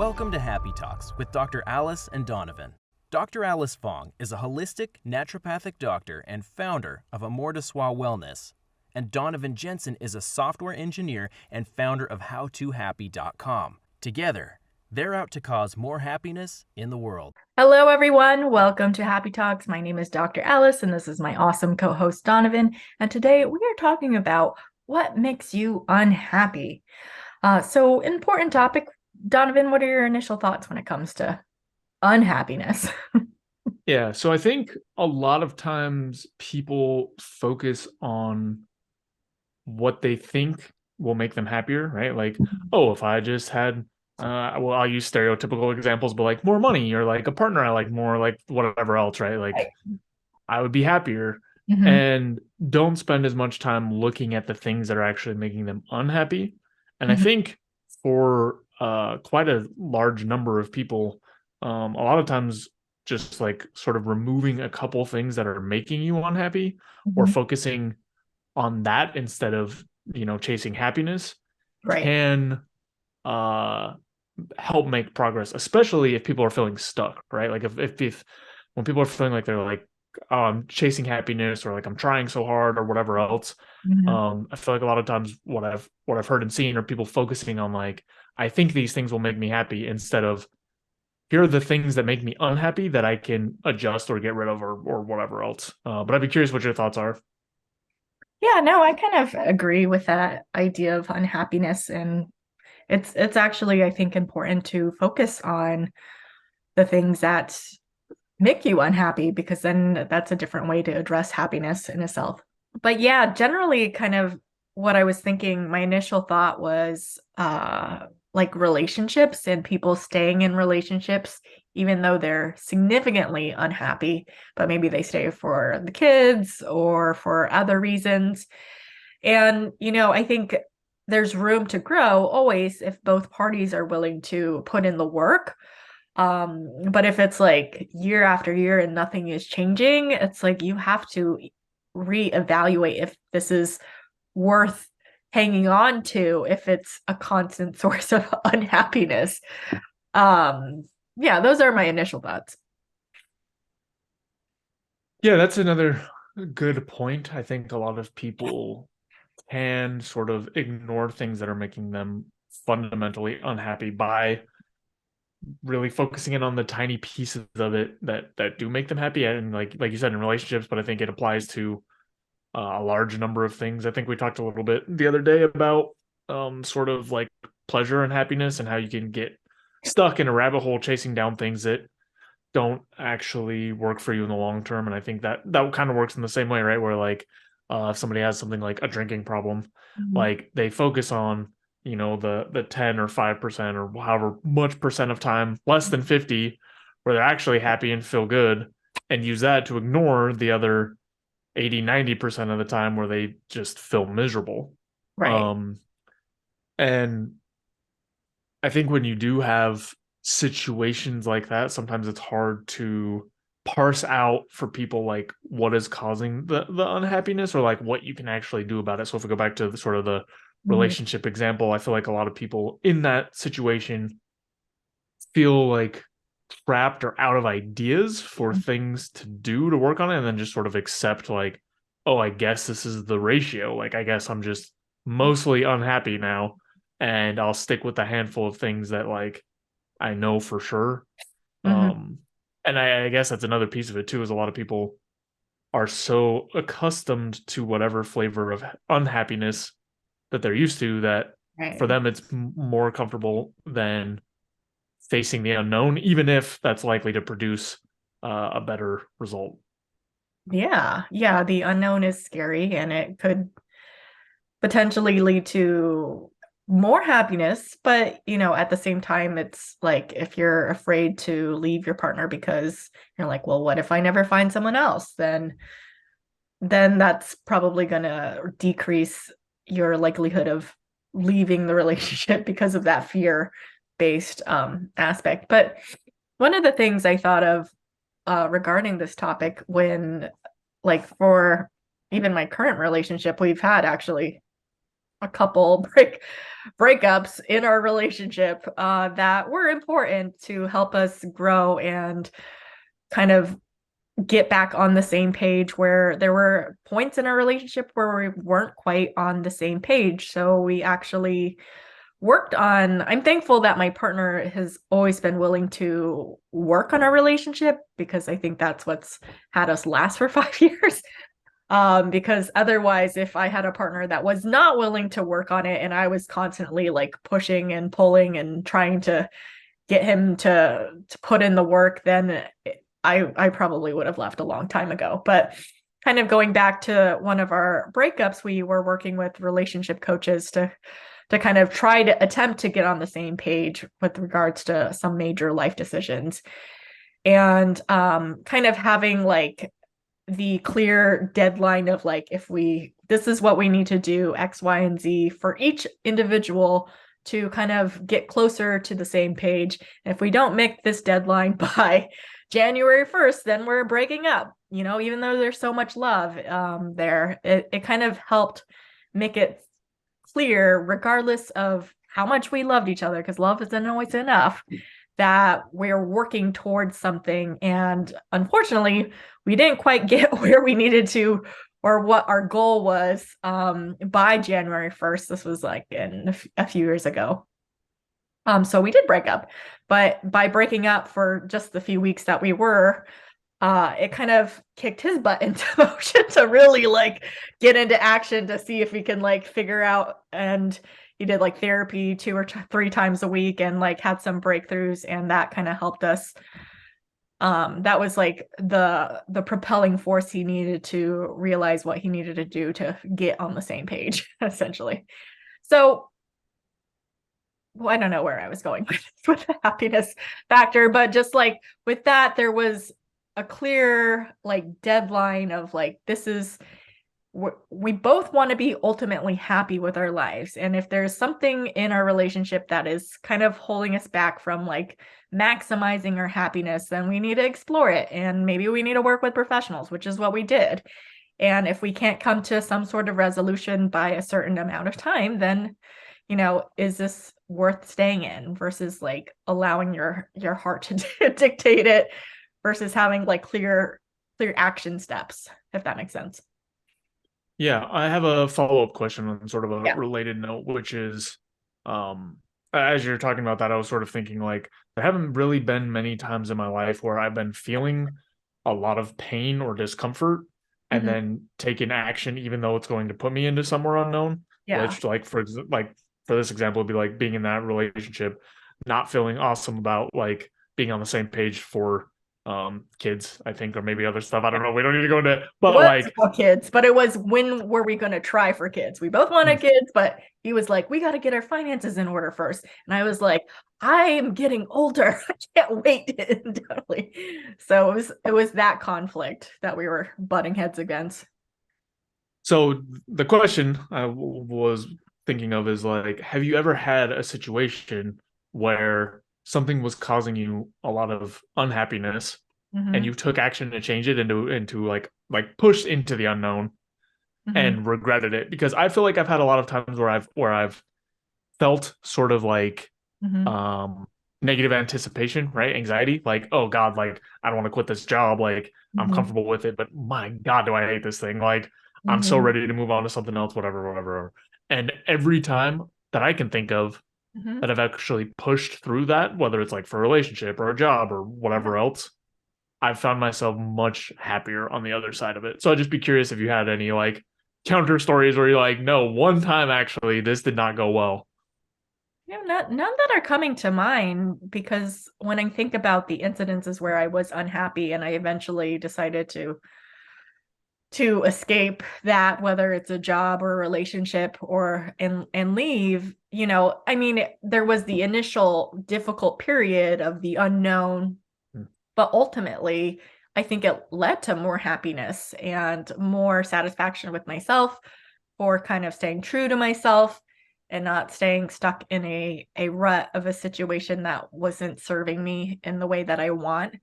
Welcome to Happy Talks with Dr. Alice and Donovan. Dr. Alice Fong is a holistic naturopathic doctor and founder of Amor de Soi Wellness, and Donovan Jensen is a software engineer and founder of HowToHappy.com. Together, they're out to cause more happiness in the world. Hello, everyone. Welcome to Happy Talks. My name is Dr. Alice, and this is my awesome co-host, Donovan. And today we are talking about what makes you unhappy. So important topic. Donovan, what are your initial thoughts when it comes to unhappiness? Yeah, so I think a lot of times people focus on what they think will make them happier, right? Like, oh, if I just had, well, I'll use stereotypical examples, but like more money or like a partner I like more, like whatever else, right? Like, Right. I would be happier. Mhm. And don't spend as much time looking at the things that are actually making them unhappy. And I Mhm. think for quite a large number of people, a lot of times just like sort of removing a couple things that are making you unhappy or Mhm. focusing on that instead of, chasing happiness Right. can uh help make progress, especially if people are feeling stuck, right? Like if when people are feeling like they're like, oh, I'm chasing happiness or like I'm trying so hard or whatever else. Mhm. I feel like a lot of times what I've heard and seen are people focusing on like, I think these things will make me happy instead of here are the things that make me unhappy that I can adjust or get rid of or whatever else. But I'd be curious what your thoughts are. Yeah, no, I kind of agree with that idea of unhappiness, and it's actually, I think, important to focus on the things that make you unhappy, because then that's a different way to address happiness in itself. But yeah, generally kind of what I was thinking, my initial thought was like relationships and people staying in relationships even though they're significantly unhappy, but maybe they stay for the kids or for other reasons. And I think there's room to grow always if both parties are willing to put in the work. But if it's like year after year and nothing is changing, it's like you have to reevaluate if this is worth hanging on to, if it's a constant source of unhappiness. Um, yeah, those are my initial thoughts. Yeah, that's another good point. I think a lot of people can sort of ignore things that are making them fundamentally unhappy by really focusing in on the tiny pieces of it that do make them happy. And like you said, in relationships, but I think it applies to a large number of things. I think we talked a little bit the other day about sort of like pleasure and happiness and how you can get stuck in a rabbit hole chasing down things that don't actually work for you in the long term. And I think that kind of works in the same way, right? Where like if somebody has something like a drinking problem, Mhm. like they focus on, the 10 or 5% or however much percent of time, less than 50, where they're actually happy and feel good, and use that to ignore the other 80-90% of the time where they just feel miserable. Right. Um and I think when you do have situations like that, sometimes it's hard to parse out for people like what is causing the unhappiness or like what you can actually do about it. So if we go back to the sort of the Mhm. relationship example, I feel like a lot of people in that situation feel like trapped or out of ideas for things to do to work on it and then just sort of accept like, oh, I guess this is the ratio. Like I guess I'm just mostly unhappy now and I'll stick with the handful of things that like I know for sure. Mhm. Um, and I guess that's another piece of it too, is a lot of people are so accustomed to whatever flavor of unhappiness that they're used to that for Right. them it's more comfortable than facing the unknown, even if that's likely to produce a better result. Yeah. Yeah. The unknown is scary, and it could potentially lead to more happiness. But, at the same time, it's like if you're afraid to leave your partner because you're like, well, what if I never find someone else? Then that's probably going to decrease your likelihood of leaving the relationship because of that fear based aspect. But one of the things I thought of regarding this topic, when, like, for even my current relationship we've had actually a couple breakups in our relationship that were important to help us grow and kind of get back on the same page, where there were points in our relationship where we weren't quite on the same page. So we actually worked on, I'm thankful that my partner has always been willing to work on our relationship, because I think that's what's had us last for 5 years. Because otherwise, if I had a partner that was not willing to work on it and I was constantly like pushing and pulling and trying to get him to put in the work, then I probably would have left a long time ago. But kind of going back to one of our breakups, we were working with relationship coaches to kind of try to attempt to get on the same page with regards to some major life decisions, and kind of having like the clear deadline of like, if this is what we need to do, X, Y, and Z for each individual to kind of get closer to the same page. And if we don't make this deadline by January 1st, then we're breaking up, even though there's so much love there. It kind of helped make it clear, regardless of how much we loved each other, because love isn't always enough, that we're working towards something. And unfortunately, we didn't quite get where we needed to, or what our goal was by January 1st. This was like a few years ago. So we did break up, but by breaking up for just the few weeks that we were, it kind of kicked his butt into motion to really like get into action to see if we can like figure out. And he did like therapy 2 or 3 times a week and like had some breakthroughs, and that kind of helped us. That was like the propelling force he needed to realize what he needed to do to get on the same page, essentially. So well, I don't know where I was going with the happiness factor, but just like with that, there was a clear like deadline of like, we both want to be ultimately happy with our lives. And if there's something in our relationship that is kind of holding us back from like maximizing our happiness, then we need to explore it. And maybe we need to work with professionals, which is what we did. And if we can't come to some sort of resolution by a certain amount of time, then, is this worth staying in versus like allowing your heart to dictate it, versus having like clear action steps, if that makes sense. Yeah, I have a follow-up question on sort of a Yeah. related note, which is, as you're talking about that, I was sort of thinking like, there haven't really been many times in my life where I've been feeling a lot of pain or discomfort and Mhm. then taking action, even though it's going to put me into somewhere unknown. Yeah. Which, like for this example, would be like being in that relationship, not feeling awesome about like being on the same page for kids, I think, or maybe other stuff. I don't know. We don't need to go into it, It but was like about kids, but it was, when were we going to try for kids? We both wanted kids, but he was like, we got to get our finances in order first. And I was like, I am getting older. I can't wait. Totally. So it was that conflict that we were butting heads against. So the question I was thinking of is like, have you ever had a situation where something was causing you a lot of unhappiness and Mhm. you took action to change it into like pushed into the unknown Mhm. and regretted it? Because I feel like I've had a lot of times where I've felt sort of like Mhm. negative anticipation, right? Anxiety, like, oh God, like I don't want to quit this job, like I'm Mhm. comfortable with it, but my God, do I hate this thing? Like I'm so Mhm. ready to move on to something else, whatever. And every time that I can think of Mhm. that I've actually pushed through that, whether it's like for a relationship or a job or whatever else, I've found myself much happier on the other side of it. So I'd just be curious if you had any like counter stories where you're like, no, one time actually this did not go well. None that are coming to mind, because when I think about the incidences where I was unhappy and I eventually decided to escape that, whether it's a job or a relationship or and leave, I mean, there was the initial difficult period of the unknown, Hmm. but ultimately I think it led to more happiness and more satisfaction with myself, for kind of staying true to myself and not staying stuck in a rut of a situation that wasn't serving me in the way that I want.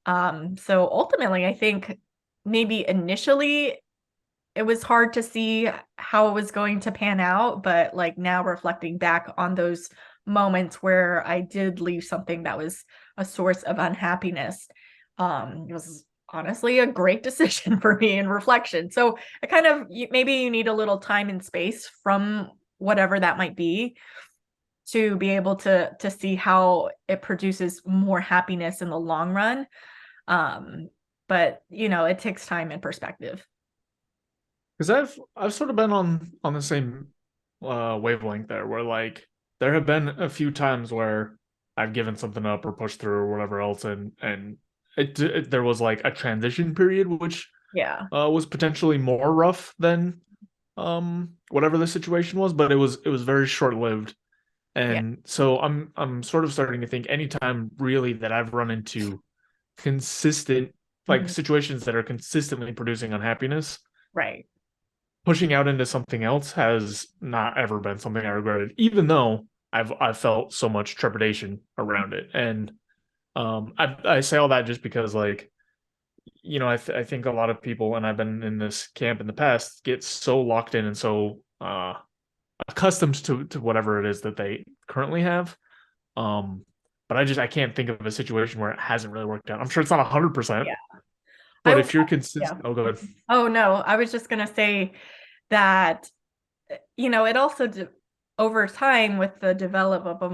So ultimately, I think maybe initially it was hard to see how it was going to pan out, but like now reflecting back on those moments where I did leave something that was a source of unhappiness, it was honestly a great decision for me in reflection. So I kind of, maybe you need a little time and space from whatever that might be to be able to see how it produces more happiness in the long run. But you know, it takes time and perspective. Because I've sort of been on the same wavelength there, where like there have been a few times where I've given something up or pushed through or whatever else, and there was like a transition period which Yeah. was potentially more rough than whatever the situation was, but it was very short lived. Yeah. And so I'm sort of starting to think anytime really that I've run into consistent like Mhm. situations that are consistently producing unhappiness, Right. pushing out into something else has not ever been something I regretted, even though I've felt so much trepidation around it. And I say all that just because like I think a lot of people, and I've been in this camp in the past, get so locked in and so accustomed to whatever it is that they currently have. Um, but I can't think of a situation where it hasn't really worked out. I'm sure it's not 100%, Yeah. but I if you're yeah. consistent, oh, go ahead. Oh no, I was just gonna say that it also over time with the development of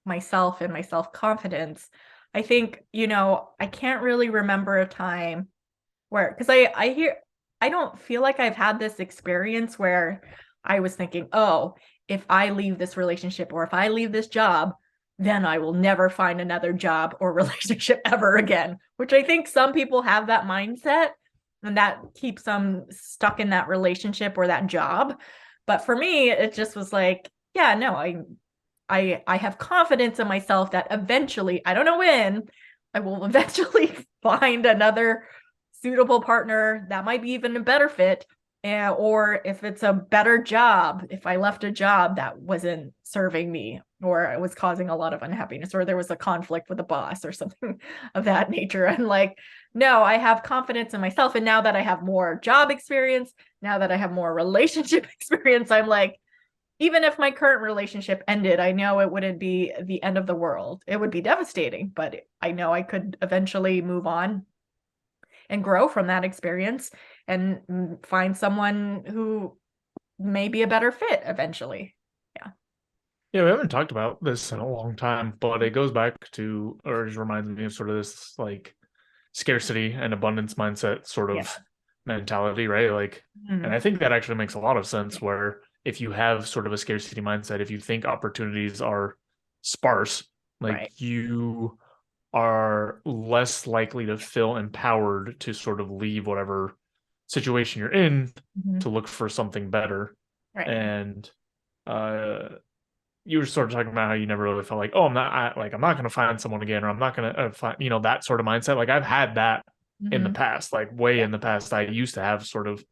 myself and my self-confidence, I think, I can't really remember a time where, because I don't feel like I've had this experience where I was thinking, oh, if I leave this relationship or if I leave this job, then I will never find another job or relationship ever again, which I think some people have that mindset and that keeps them stuck in that relationship or that job. But for me, it just was like, yeah, no, I have confidence in myself that eventually, I don't know when, I will eventually find another suitable partner that might be even a better fit. Or if it's a better job, if I left a job that wasn't serving me or it was causing a lot of unhappiness, or there was a conflict with a boss or something of that nature. And like, no, I have confidence in myself. And now that I have more job experience, now that I have more relationship experience, I'm like, even if my current relationship ended, I know it wouldn't be the end of the world. It would be devastating, but I know I could eventually move on and grow from that experience and find someone who may be a better fit eventually. Yeah. Yeah, we haven't talked about this in a long time, but it goes back to, or just reminds me of sort of this like scarcity and abundance mindset sort Yeah. of mentality, right? Like, and Mhm. I think that actually makes a lot of sense where if you have sort of a scarcity mindset, if you think opportunities are sparse, Right. like you are less likely to feel empowered to sort of leave whatever situation you're in Mhm. to look for something better. Right. And uh you were sort of talking about how you never really felt like, oh, I'm not going to find someone again, or I'm not going to find, that sort of mindset. Like I've had that in the Mhm. past, like way Yeah. in the past. I used to have sort of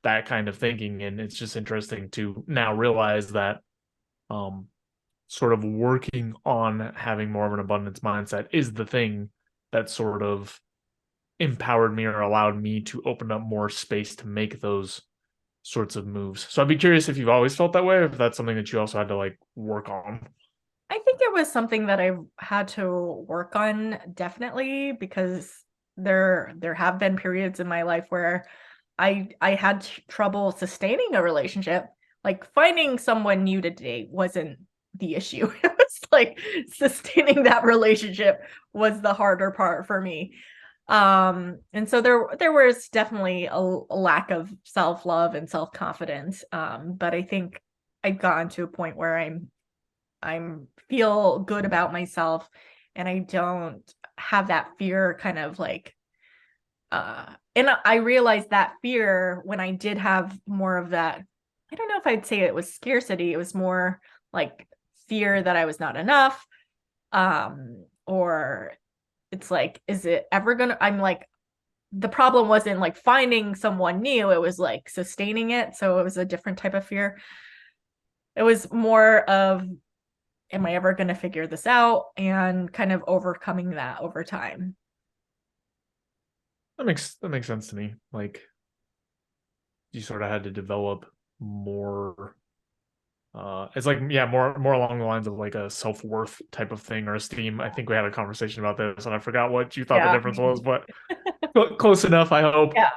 that kind of thinking, and it's just interesting to now realize that, um, sort of working on having more of an abundance mindset is the thing that sort of empowered me or allowed me to open up more space to make those sorts of moves. So I'd be curious if you've always felt that way, or if that's something that you also had to like work on. I think it was something that I've had to work on definitely because there have been periods in my life where I had trouble sustaining a relationship. Like finding someone new to date wasn't the issue. It was like sustaining that relationship was the harder part for me. And so there was definitely a lack of self-love and self-confidence. But I think I've gotten to a point where I'm feel good about myself and I don't have that fear kind of like and I realized that fear when I did have more of that. I don't know if I'd say it was scarcity. It was more like fear that I was not enough. Or it's like, is it ever gonna, I'm like, the problem wasn't like finding someone new, it was like sustaining it. So it was a different type of fear. It was more of, am I ever going to figure this out and kind of overcoming that over time. That makes sense to me. Like you sort of had to develop more it's like, yeah, more along the lines of like a self-worth type of thing or esteem. I think we had a conversation about this and I forgot what you thought the Yeah, difference was, but close enough, I hope. yeah.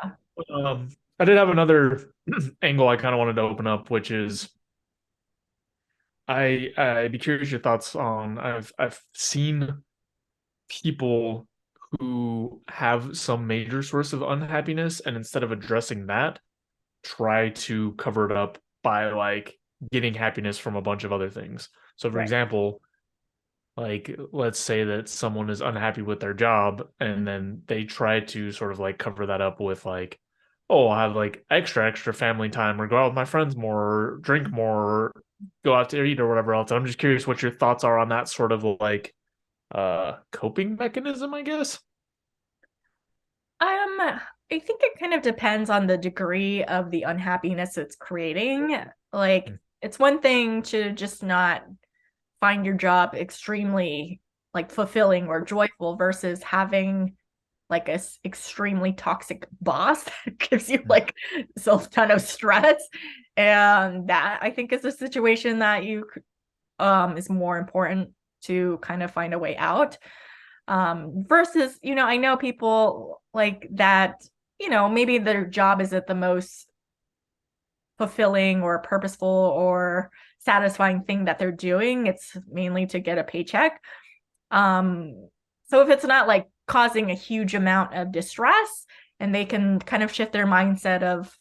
um I did have another angle I kind of wanted to open up, which is I'd be curious your thoughts on, I've seen people who have some major source of unhappiness, and instead of addressing that, try to cover it up by like getting happiness from a bunch of other things. So for Right. example, like let's say that someone is unhappy with their job and then they try to sort of like cover that up with like, oh, I'll have like extra family time or go out with my friends more or drink more or go out to eat or whatever else. I'm just curious what your thoughts are on that sort of like coping mechanism, I guess. I think it kind of depends on the degree of the unhappiness it's creating. Like, it's one thing to just not find your job extremely like fulfilling or joyful versus having like a extremely toxic boss that gives you like a ton of stress. And that I think is a situation that you is more important to kind of find a way out. Versus, I know people like that, maybe their job isn't the most fulfilling or purposeful or satisfying thing that they're doing. It's mainly to get a paycheck. So if it's not like causing a huge amount of distress, and they can kind of shift their mindset of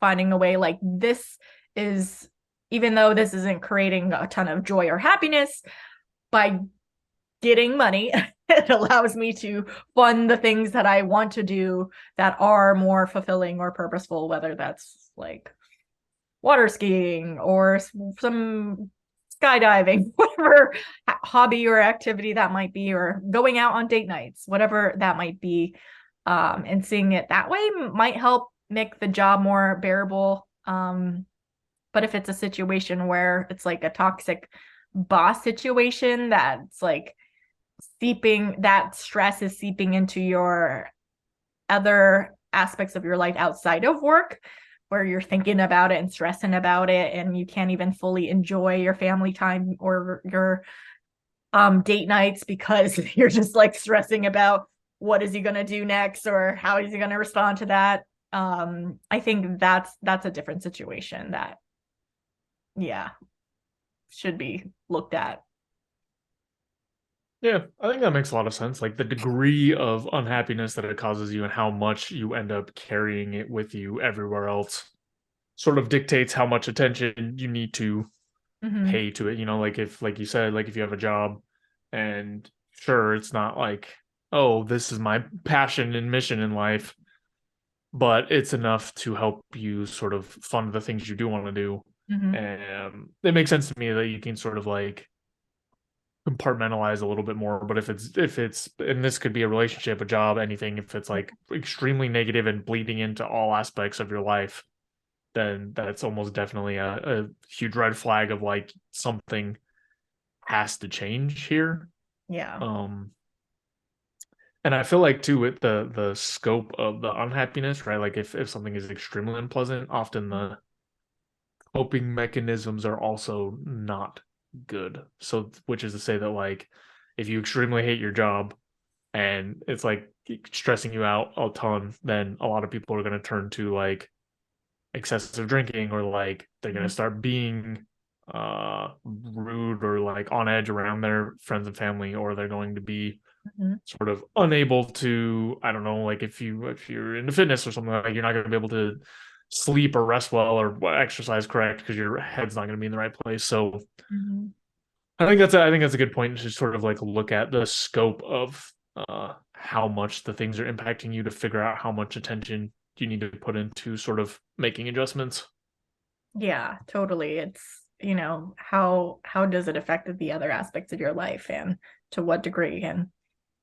finding a way like this is, even though this isn't creating a ton of joy or happiness, by getting money, it allows me to fund the things that I want to do that are more fulfilling or purposeful, whether that's like water skiing or some skydiving, whatever hobby or activity that might be, or going out on date nights, whatever that might be. And seeing it that way might help make the job more bearable. But if it's a situation where it's like a toxic boss situation that's like that stress is seeping into your other aspects of your life outside of work, where you're thinking about it and stressing about it, and you can't even fully enjoy your family time or your date nights because you're just like stressing about what is he going to do next or how is he going to respond to that. I think that's a different situation that, yeah, should be looked at. Yeah, I think that makes a lot of sense. Like the degree of unhappiness that it causes you and how much you end up carrying it with you everywhere else sort of dictates how much attention you need to pay to it. Like if, like you said, like if you have a job and sure, it's not like, oh, this is my passion and mission in life, but it's enough to help you sort of fund the things you do want to do. And it makes sense to me that you can sort of like compartmentalize a little bit more. But if it's and this could be a relationship, a job, anything, if it's like extremely negative and bleeding into all aspects of your life, then that's almost definitely a huge red flag of like something has to change here. Yeah. And I feel like too with the scope of the unhappiness, right? Like if something is extremely unpleasant, often the coping mechanisms are also not good. So, which is to say that like if you extremely hate your job and it's like stressing you out a ton, then a lot of people are going to turn to like excessive drinking, or like they're going to start being rude or like on edge around their friends and family, or they're going to be sort of unable to, I don't know, like if you're into fitness or something, like you're not going to be able to sleep or rest well or exercise correct because your head's not going to be in the right place. So I think that's a good point to sort of like look at the scope of how much the things are impacting you to figure out how much attention you need to put into sort of making adjustments. Yeah, totally. It's, how does it affect the other aspects of your life and to what degree, and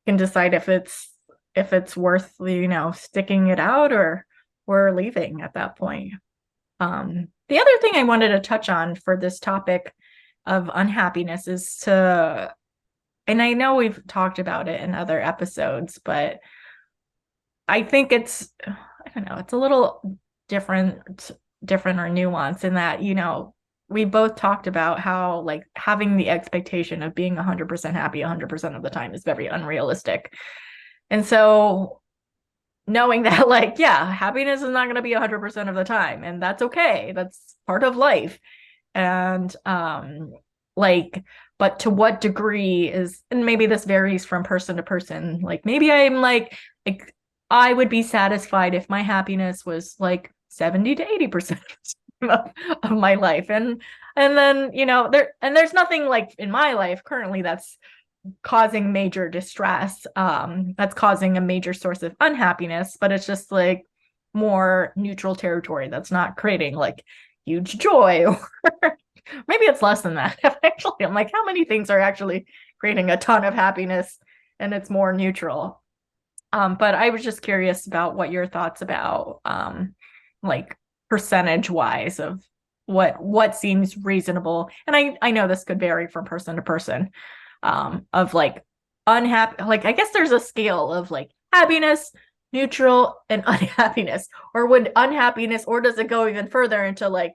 can decide if it's worth, sticking it out or leaving at that point. The other thing I wanted to touch on for this topic of unhappiness is to, and I know we've talked about it in other episodes, but I think it's, I don't know, it's a little different or nuanced in that, we both talked about how like having the expectation of being 100% happy 100% of the time is very unrealistic. And so knowing that like, yeah, happiness is not going to be 100% of the time, and that's okay. That's part of life. And like, but to what degree is, and maybe this varies from person to person, like maybe I'm like I would be satisfied if my happiness was like 70 to 80% of my life. And then, there's nothing like in my life currently that's causing major distress, that's causing a major source of unhappiness, but it's just like more neutral territory that's not creating like huge joy, or maybe it's less than that. Actually, I'm like, how many things are actually creating a ton of happiness and it's more neutral? But I was just curious about what your thoughts about like percentage wise of what seems reasonable. And I know this could vary from person to person, of like unhappy, like I guess there's a scale of like happiness, neutral, and unhappiness. Or would unhappiness, or does it go even further into like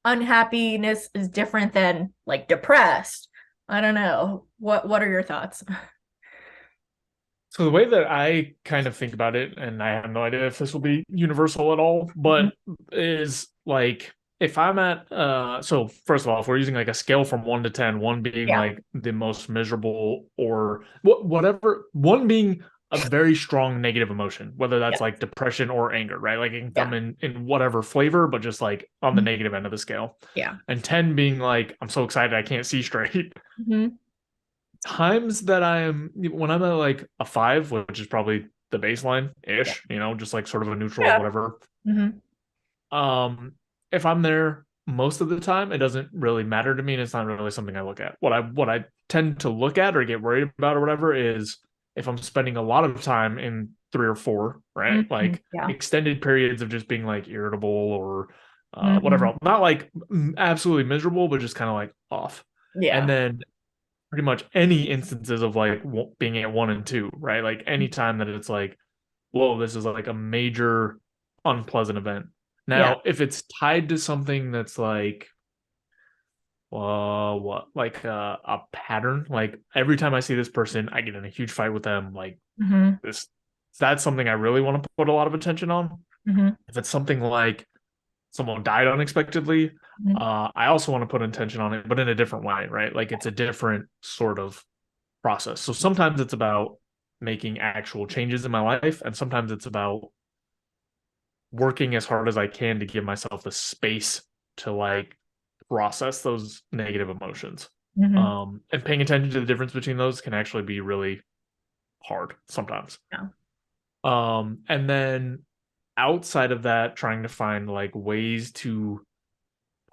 unhappiness is different than like depressed? I don't know. What are your thoughts? So the way that I kind of think about it, and I have no idea if this will be universal at all, but is like if I'm at so first of all, if we're using like a scale from 1 to 10, 1 being Yeah. like the most miserable or whatever, 1 being a very strong negative emotion, whether that's Yeah. like depression or anger, right? Like it can come Yeah. in whatever flavor, but just like on the Mhm. negative end of the scale. Yeah. And 10 being like I'm so excited I can't see straight. Mm-hmm. Times that I am when I'm at like a 5, which is probably the baseline Yeah. ish, just like sort of a neutral, Yeah. whatever. Mm-hmm. If I'm there most of the time, it doesn't really matter to me, and it's not really something I look at. What I tend to look at or get worried about or whatever is if I'm spending a lot of time in 3 or 4, right? Mm-hmm. Like Yeah. extended periods of just being like irritable or whatever Mm-hmm. else. Not like absolutely miserable, but just kind of like off. And Yeah. then pretty much any instances of like being at 1 and 2, right? Like any time that it's like, whoa, this is like a major unpleasant event. Yeah. Now, if it's tied to something that's like, what, like a pattern, like every time I see this person, I get in a huge fight with them. Like Mm-hmm. this, that's something I really want to put a lot of attention on. Mm-hmm. If it's something like someone died unexpectedly, Mm-hmm. I also want to put attention on it, but in a different way, right? Like it's a different sort of process. So sometimes it's about making actual changes in my life, and sometimes it's about working as hard as I can to give myself the space to like process those negative emotions. Mm-hmm. And paying attention to the difference between those can actually be really hard sometimes. Yeah. And then outside of that, trying to find like ways to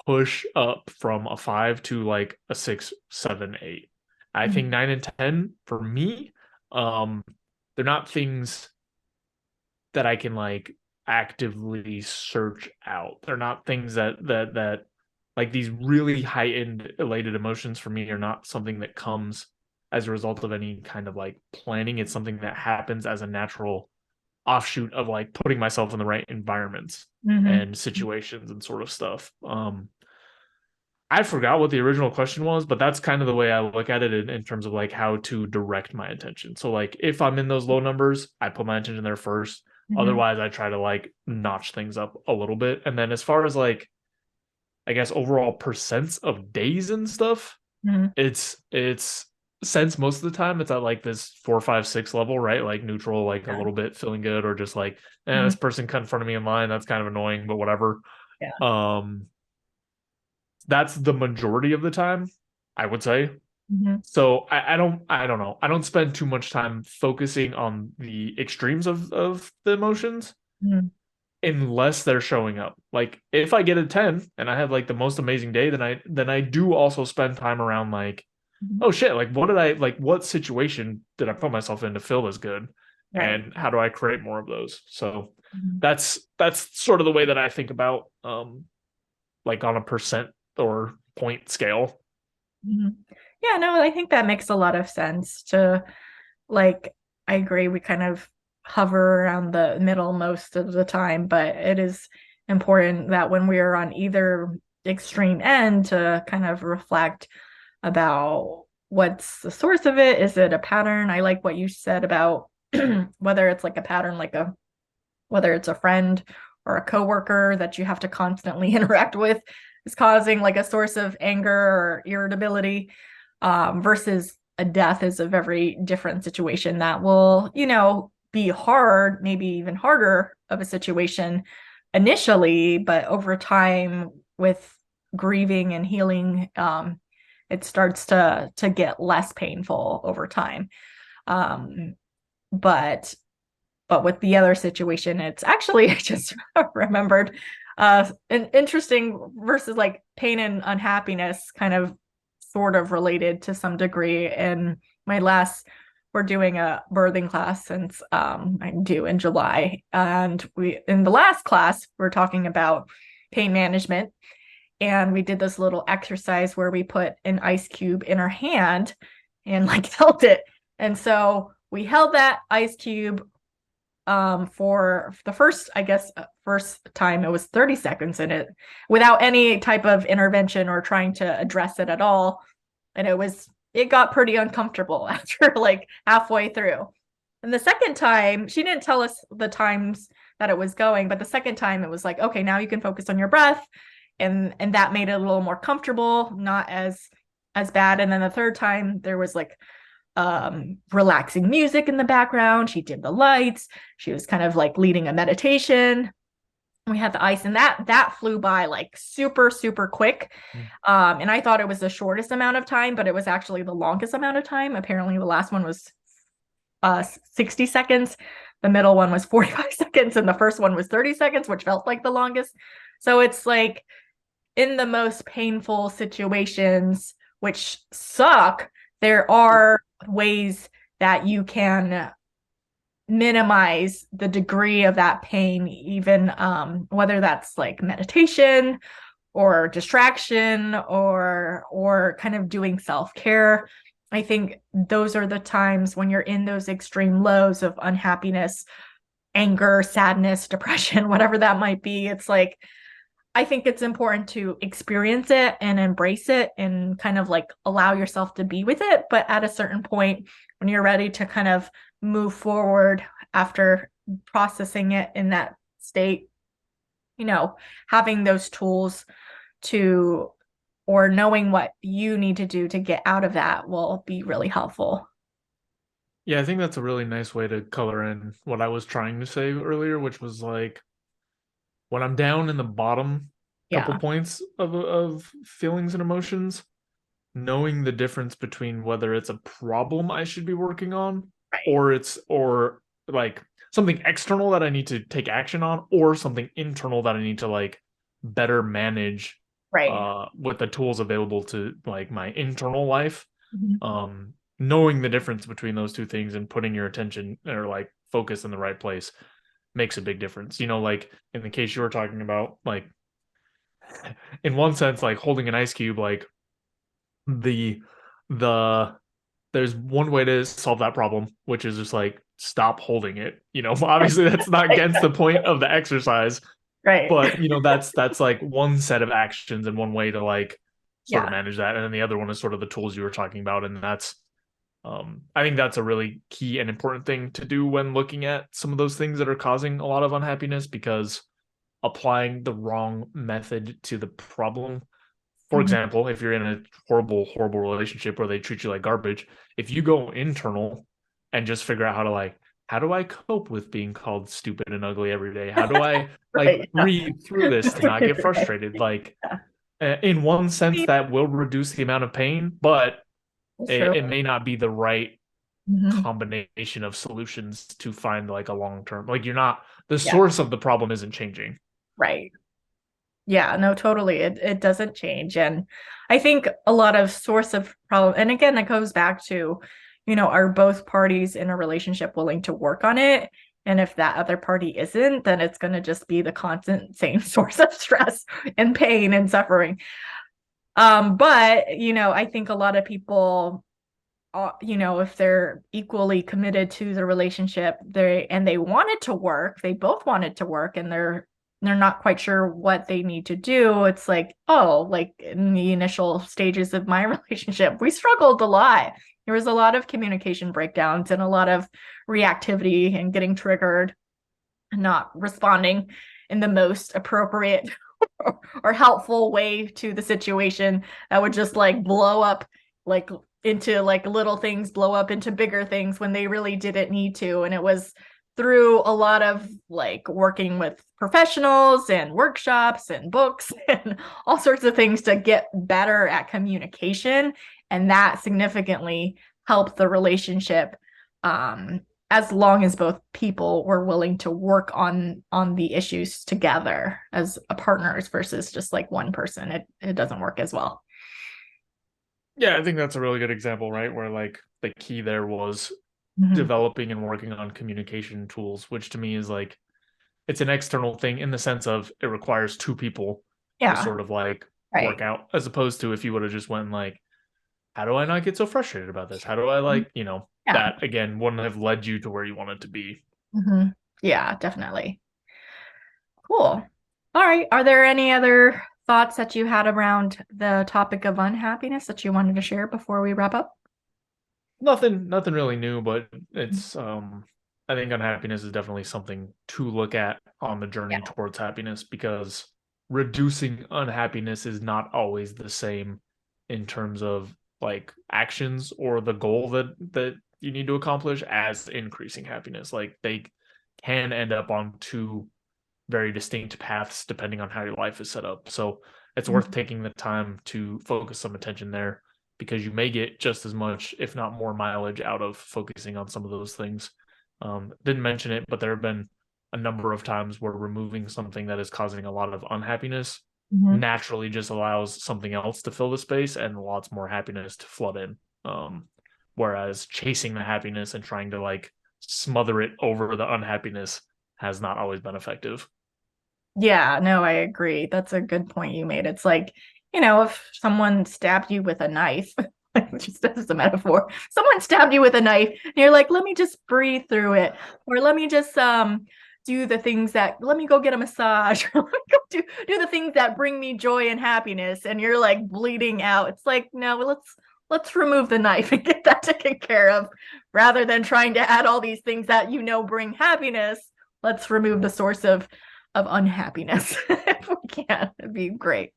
push up from a 5 to like a 6, 7, 8. I think Mm-hmm. 9 and 10 for me, um, they're not things that I can like actively search out. They're not things that like these really heightened elated emotions for me are not something that comes as a result of any kind of like planning. It's something that happens as a natural offshoot of like putting myself in the right environments Mm-hmm. and situations and sort of stuff. I forgot what the original question was, but that's kind of the way I look at it in terms of like how to direct my attention. So like if I'm in those low numbers, I put my attention there first. Mm-hmm. Otherwise, I try to like notch things up a little bit. And then as far as like I guess overall percents of days and stuff, Mm-hmm. it's since most of the time it's at like this 4, 5, 6 level, right? Like neutral, like a Yeah. little bit feeling good, or just like, Mm-hmm. this person cut in front of me in line. That's kind of annoying, but whatever. Yeah. That's the majority of the time, I would say. Mm-hmm. So I don't know. I don't spend too much time focusing on the extremes of the emotions Mm-hmm. unless they're showing up. Like if I get a 10 and I have like the most amazing day, then I do also spend time around like, oh shit, like what situation did I put myself in to feel this good? Right. And how do I create more of those? So Mm-hmm. that's sort of the way that I think about like on a percent or point scale. Mm-hmm. Yeah, no, I think that makes a lot of sense to like, I agree, we kind of hover around the middle most of the time, but important that when we are on either extreme end to kind of reflect about what's the source of it. Is it a pattern? I like what you said about whether it's like a pattern, whether it's a friend or a coworker that you have to constantly interact with is causing like a source of anger or irritability, versus a death is a very different situation that will, be hard, maybe even harder of a situation initially, but over time with grieving and healing, it starts to get less painful over time. But with the other situation, it's actually, I just remembered, an interesting versus like pain and unhappiness, kind of sort of related to some degree. And we're doing a birthing class since I'm due in July. And in the last class, we're talking about pain management. And we did this little exercise where we put an ice cube in our hand and like held it. And so we held that ice cube for the first time. It was 30 seconds in it without any type of intervention or trying to address it at all. And it got pretty uncomfortable after like halfway through. And the second time, she didn't tell us the times that it was going, but the second time it was like, okay, now you can focus on your breath. And that made it a little more comfortable, not as bad. And then the third time there was like relaxing music in the background. She dimmed the lights. She was kind of like leading a meditation. We had the ice, and that flew by like super, super quick. And I thought it was the shortest amount of time, but it was actually the longest amount of time. Apparently the last one was 60 seconds. The middle one was 45 seconds, and the first one was 30 seconds, which felt like the longest. So it's like in the most painful situations, which suck, there are ways that you can minimize the degree of that pain, even whether that's like meditation or distraction or kind of doing self-care. I think those are the times when you're in those extreme lows of unhappiness, anger, sadness, depression, whatever that might be. It's like, I think it's important to experience it and embrace it and kind of like allow yourself to be with it. But at a certain point, when you're ready to kind of move forward after processing it in that state, having those tools or knowing what you need to do to get out of that will be really helpful. Yeah, I think that's a really nice way to color in what I was trying to say earlier, which was like, when I'm down in the bottom couple points of feelings and emotions, knowing the difference between whether it's a problem I should be working on, right, or like something external that I need to take action on, or something internal that I need to like better manage, right, with the tools available to like my internal life. Mm-hmm. Knowing the difference between those two things and putting your attention or like focus in the right place makes a big difference. Like in the case you were talking about, like in one sense, like holding an ice cube, like the there's one way to solve that problem, which is just like stop holding it. Obviously that's not against the point of the exercise, right, but that's like one set of actions and one way to like sort of manage that. And then the other one is sort of the tools you were talking about, and that's I think that's a really key and important thing to do when looking at some of those things that are causing a lot of unhappiness, because applying the wrong method to the problem, for example, if you're in a horrible relationship where they treat you like garbage, if you go internal and just figure out how do I cope with being called stupid and ugly every day? How do I like breathe through this to not get frustrated? Like, in one sense, that will reduce the amount of pain, but it may not be the right combination of solutions to find like a long-term, like the source of the problem isn't changing. Right. Yeah, no, totally. It doesn't change. And I think a lot of source of problem, and again, it goes back to, are both parties in a relationship willing to work on it? And if that other party isn't, then it's going to just be the constant same source of stress and pain and suffering. But, I think a lot of people, if they're equally committed to the relationship, they want it to work, they both want it to work, and they're they're not quite sure what they need to do. It's like, oh, like in the initial stages of my relationship, we struggled a lot. There was a lot of communication breakdowns and a lot of reactivity and getting triggered and not responding in the most appropriate or helpful way to the situation that would just like blow up like into like little things, blow up into bigger things when they really didn't need to. And it was through a lot of like working with professionals and workshops and books and all sorts of things to get better at communication. And that significantly helped the relationship, as long as both people were willing to work on the issues together as a partners versus just like one person. It doesn't work as well. Yeah, I think that's a really good example, right? Where like the key there was developing and working on communication tools, which to me is like, it's an external thing in the sense of it requires two people to sort of like work out, as opposed to if you would have just went like, how do I not get so frustrated about this? How do I like, that again wouldn't have led you to where you wanted to be. Yeah, definitely. Cool. All right. Are there any other thoughts that you had around the topic of unhappiness that you wanted to share before we wrap up? Nothing really new, but it's I think unhappiness is definitely something to look at on the journey towards happiness, because reducing unhappiness is not always the same in terms of like actions or the goal that you need to accomplish as increasing happiness. Like they can end up on two very distinct paths depending on how your life is set up. So it's worth taking the time to focus some attention there, because you may get just as much, if not more, mileage out of focusing on some of those things. Didn't mention it, but there have been a number of times where removing something that is causing a lot of unhappiness naturally just allows something else to fill the space and lots more happiness to flood in. Whereas chasing the happiness and trying to like smother it over the unhappiness has not always been effective. Yeah, no, I agree. That's a good point you made. It's like, if someone stabbed you with a knife, just as a metaphor, someone stabbed you with a knife, and you're like, let me just breathe through it, or let me just do the things that, let me go get a massage, or let me go do the things that bring me joy and happiness, and you're like bleeding out. It's like, no, let's remove the knife and get that taken care of, rather than trying to add all these things that bring happiness. Let's remove the source of unhappiness if we can. It'd be great.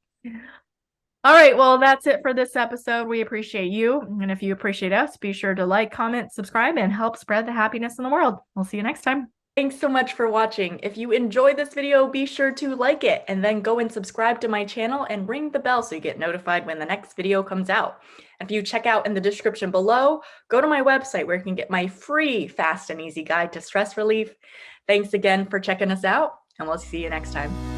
All right, well, that's it for this episode. We appreciate you, and if you appreciate us, be sure to like, comment, subscribe, and help spread the happiness in the world. We'll see you next time. Thanks so much for watching. If you enjoyed this video, be sure to like it and then go and subscribe to my channel and ring the bell so you get notified when the next video comes out. If you check out in the description below, go to my website where you can get my free fast and easy guide to stress relief. Thanks again for checking us out, and we'll see you next time.